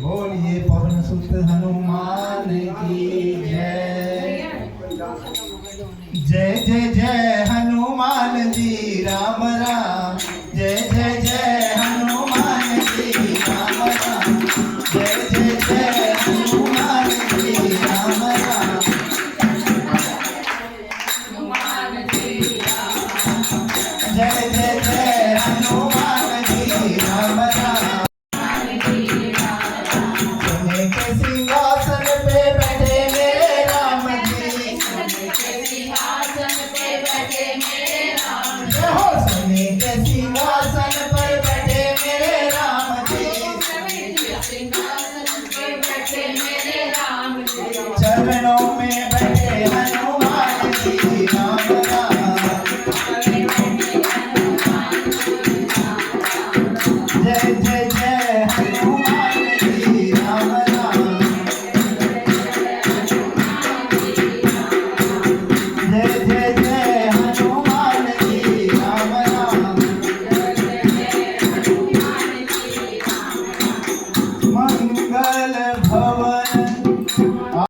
बोलिए पवन सुत हनुमान की जय। जय जय जय हनुमान जी राम राम। जय जय जय हनुमान जी राम राम। जय जय जय हनुमान जी राम राम। जय जय जय हनुमान जी राम राम। सोने के सिंहासन पे बैठे मेरे राम जी। सोने के सिंहासन पे बैठे मेरे राम जी। हो सोने के सिंहासन पर बैठे मेरे राम जी। सोने के सिंहासन पे बैठे मेरे राम जी। चरणों में